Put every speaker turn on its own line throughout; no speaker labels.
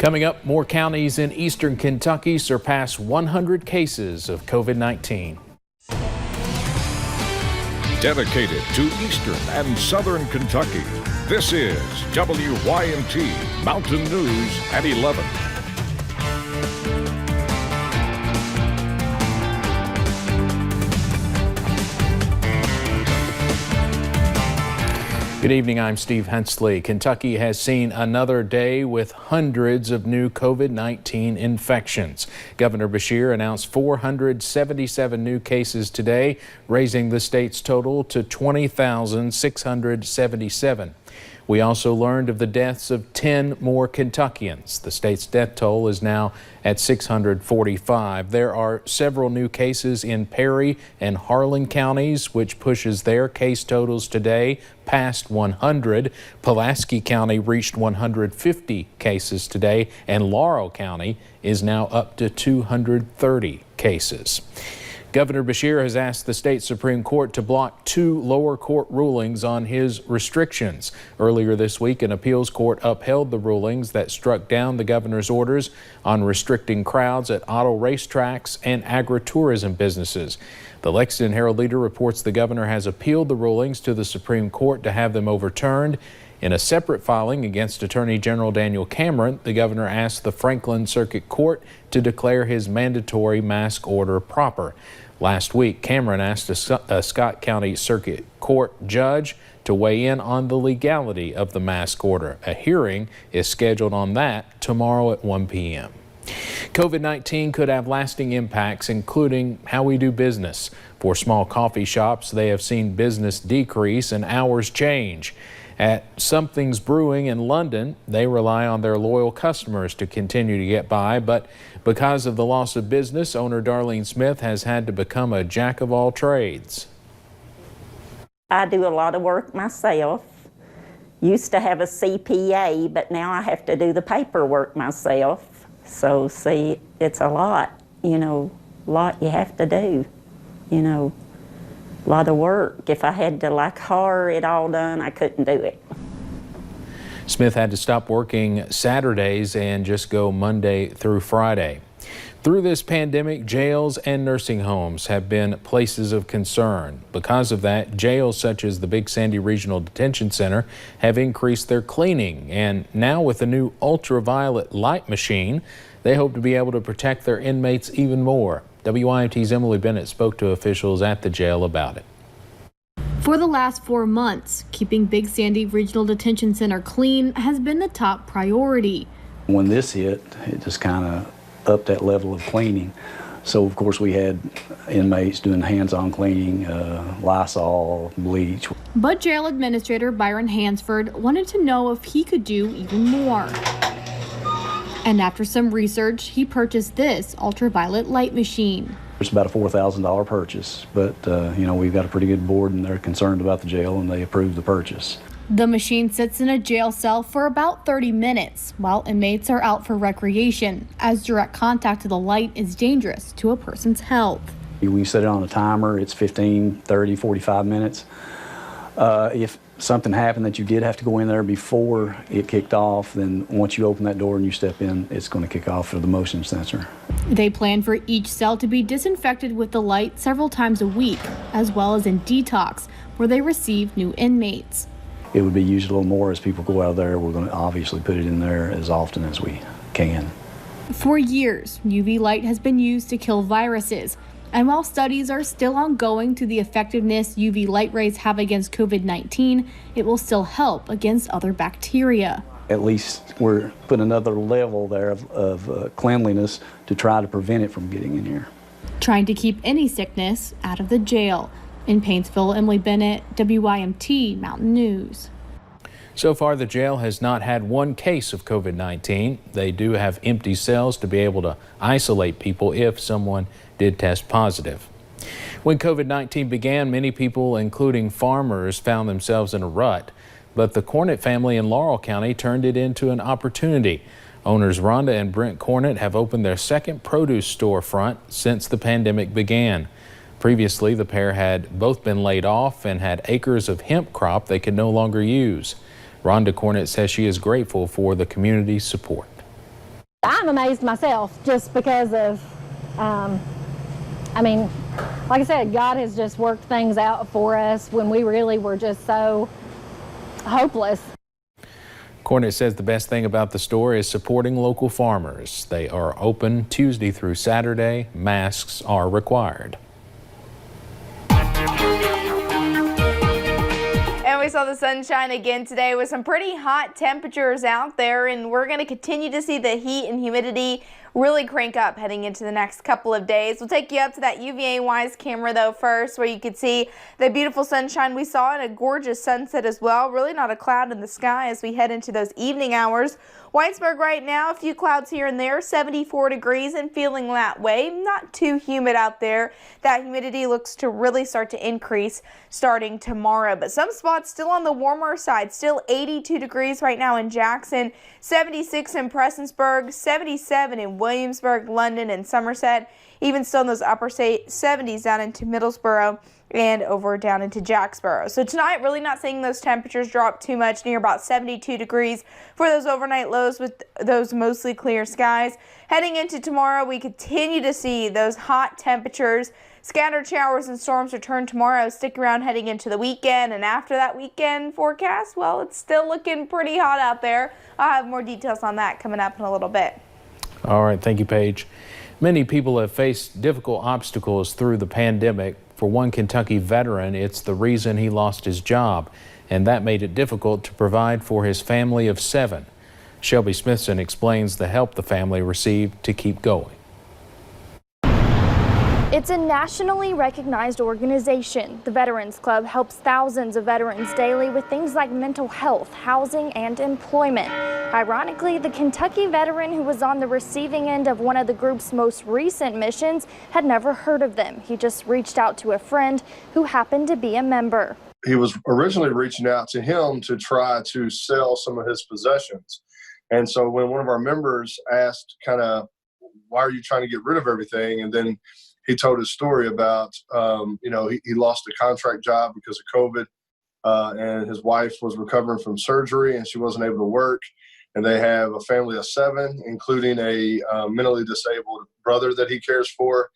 Coming up, more counties in eastern Kentucky surpass 100 cases of COVID-19.
Dedicated to eastern and southern Kentucky, this is WYMT Mountain News at 11.
Good evening, I'm Steve Hensley. Kentucky has seen another day with hundreds of new COVID-19 infections. Governor Beshear announced 477 new cases today, raising the state's total to 20,677. We also learned of the deaths of 10 more Kentuckians. The state's death toll is now at 645. There are several new cases in Perry and Harlan counties, which pushes their case totals today past 100. Pulaski County reached 150 cases today, and Laurel County is now up to 230 cases. Governor Beshear has asked the state Supreme Court to block 2 lower court rulings on his restrictions. Earlier this week, an appeals court upheld the rulings that struck down the governor's orders on restricting crowds at auto racetracks and agritourism businesses. The Lexington Herald-Leader reports the governor has appealed the rulings to the Supreme Court to have them overturned. In a separate filing against Attorney General Daniel Cameron, the governor asked the Franklin Circuit Court to declare his mandatory mask order proper. Last week, Cameron asked a Scott County Circuit Court judge to weigh in on the legality of the mask order. A hearing is scheduled on that tomorrow at 1 p.m. COVID-19 could have lasting impacts, including how we do business. For small coffee shops, they have seen business decrease and hours change. At Something's Brewing in London, they rely on their loyal customers to continue to get by, but because of the loss of business, owner Darlene Smith has had to become a jack of all trades.
I do a lot of work myself. Used to have a CPA, but now I have to do the paperwork myself. So see, it's a lot, a lot you have to do, a lot of work. If I had to hire it all done, I couldn't do it.
Smith had to stop working Saturdays and just go Monday through Friday. Through this pandemic, jails and nursing homes have been places of concern. Because of that, jails such as the Big Sandy Regional Detention Center have increased their cleaning. And now with a new ultraviolet light machine, they hope to be able to protect their inmates even more. WYMT's Emily Bennett spoke to officials at the jail about it.
For the last 4 months, keeping Big Sandy Regional Detention Center clean has been the top priority.
When this hit, it just kind of upped that level of cleaning. So of course we had inmates doing hands-on cleaning, Lysol, bleach.
But jail administrator Byron Hansford wanted to know if he could do even more. And after some research, he purchased this ultraviolet light machine.
It's about a $4,000 purchase, but we've got a pretty good board and they're concerned about the jail and they approved the purchase.
The machine sits in a jail cell for about 30 minutes while inmates are out for recreation, as direct contact to the light is dangerous to a person's health.
We set it on a timer. It's 15, 30, 45 minutes. If something happened that you did have to go in there before it kicked off, then once you open that door and you step in, it's going to kick off for the motion sensor.
They plan for each cell to be disinfected with the light several times a week, as well as in detox, where they receive new inmates.
It would be used a little more as people go out of there. We're going to obviously put it in there as often as we can.
For years, UV light has been used to kill viruses. And while studies are still ongoing to the effectiveness UV light rays have against COVID-19, it will still help against other bacteria.
At least we're putting another level there of cleanliness to try to prevent it from getting in here.
Trying to keep any sickness out of the jail. In Paintsville, Emily Bennett, WYMT Mountain News.
So far, the jail has not had one case of COVID-19. They do have empty cells to be able to isolate people if someone did test positive. When COVID-19 began, many people, including farmers, found themselves in a rut. But the Cornett family in Laurel County turned it into an opportunity. Owners Rhonda and Brent Cornett have opened their second produce storefront since the pandemic began. Previously, the pair had both been laid off and had acres of hemp crop they could no longer use. Rhonda Cornett says she is grateful for the community's support.
I'm amazed myself just because of, like I said, God has just worked things out for us when we really were just so hopeless.
Cornett says the best thing about the store is supporting local farmers. They are open Tuesday through Saturday. Masks are required.
And we saw the sunshine again today with some pretty hot temperatures out there, and we're going to continue to see the heat and humidity really crank up heading into the next couple of days. We'll take you up to that UVA Wise camera though first, where you can see the beautiful sunshine we saw and a gorgeous sunset as well. Really not a cloud in the sky as we head into those evening hours. Whitesburg right now, a few clouds here and there, 74 degrees and feeling that way. Not too humid out there. That humidity looks to really start to increase starting tomorrow, but some spots still on the warmer side. Still 82 degrees right now in Jackson, 76 in Prestonsburg, 77 in Williamsburg, London, and Somerset. Even still in those upper 70s down into Middlesboro and over down into Jacksboro. So tonight, really not seeing those temperatures drop too much, near about 72 degrees for those overnight lows with those mostly clear skies. Heading into tomorrow, we continue to see those hot temperatures. Scattered showers and storms return tomorrow. Stick around heading into the weekend, and after that weekend forecast, well, it's still looking pretty hot out there. I'll have more details on that coming up in a little bit.
All right, thank you, Paige. Many people have faced difficult obstacles through the pandemic. For one Kentucky veteran, it's the reason he lost his job, and that made it difficult to provide for his family of 7. Shelby Smithson explains the help the family received to keep going.
It's a nationally recognized organization. The Veterans Club helps thousands of veterans daily with things like mental health, housing, and employment. Ironically, the Kentucky veteran who was on the receiving end of one of the group's most recent missions had never heard of them. He just reached out to a friend who happened to be a member.
He was originally reaching out to him to try to sell some of his possessions. And so when one of our members asked kind of, why are you trying to get rid of everything? And then he told his story about, he lost a contract job because of COVID, and his wife was recovering from surgery and she wasn't able to work. And they have a family of 7, including a mentally disabled brother that he cares for.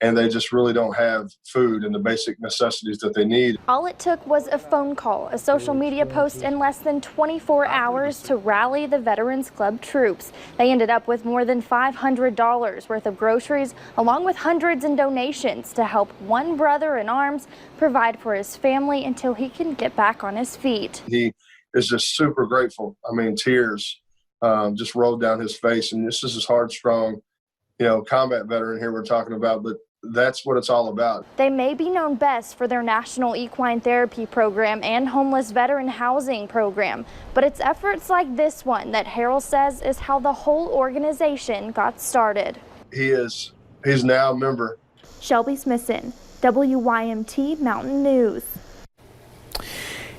And they just really don't have food and the basic necessities that they need.
All it took was a phone call, a social media post in less than 24 hours to rally the Veterans Club troops. They ended up with more than $500 worth of groceries, along with hundreds in donations to help one brother in arms provide for his family until he can get back on his feet.
He is just super grateful. I mean, tears just rolled down his face. And this is his hard, strong, combat veteran here we're talking about, but that's what it's all about.
They may be known best for their National Equine Therapy Program and Homeless Veteran Housing Program, but it's efforts like this one that Harrell says is how the whole organization got started.
He's now a member.
Shelby Smithson, WYMT Mountain News.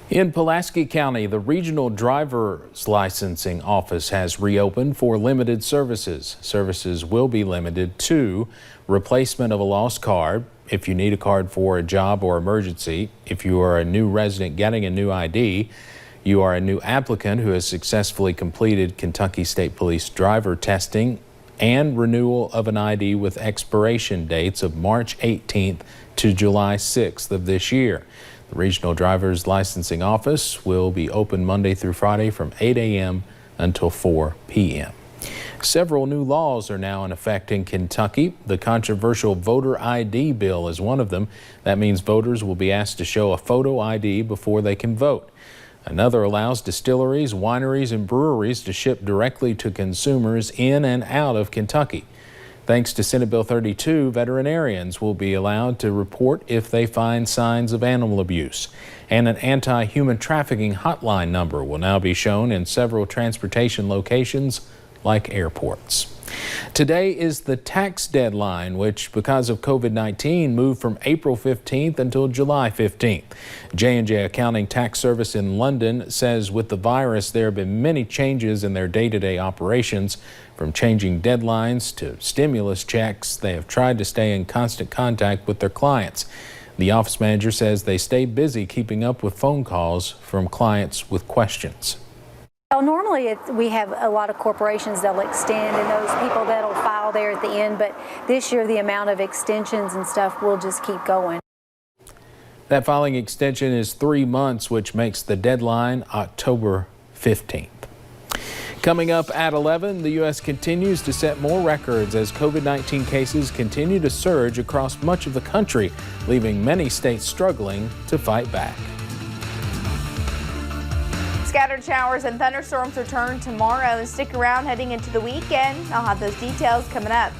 In Pulaski County, the Regional Driver's Licensing Office has reopened for limited services. Services will be limited to replacement of a lost card, if you need a card for a job or emergency, if you are a new resident getting a new ID, you are a new applicant who has successfully completed Kentucky State Police driver testing, and renewal of an ID with expiration dates of March 18th to July 6th of this year. The Regional Driver's Licensing Office will be open Monday through Friday from 8 a.m. until 4 p.m. Several new laws are now in effect in Kentucky. The controversial voter ID bill is one of them. That means voters will be asked to show a photo ID before they can vote. Another allows distilleries, wineries, and breweries to ship directly to consumers in and out of Kentucky. Thanks to Senate Bill 32, veterinarians will be allowed to report if they find signs of animal abuse. And an anti-human trafficking hotline number will now be shown in several transportation locations like airports. Today is the tax deadline, which because of COVID-19 moved from April 15th until July 15th. J&J Accounting Tax Service in London says with the virus there have been many changes in their day-to-day operations. From changing deadlines to stimulus checks, they have tried to stay in constant contact with their clients. The office manager says they stay busy keeping up with phone calls from clients with questions.
Well, normally we have a lot of corporations that'll extend and those people that'll file there at the end, but this year the amount of extensions and stuff will just keep going.
That filing extension is 3 months, which makes the deadline October 15th. Coming up at 11, the U.S. continues to set more records as COVID-19 cases continue to surge across much of the country, leaving many states struggling to fight back.
Scattered showers and thunderstorms return tomorrow. Stick around heading into the weekend. I'll have those details coming up.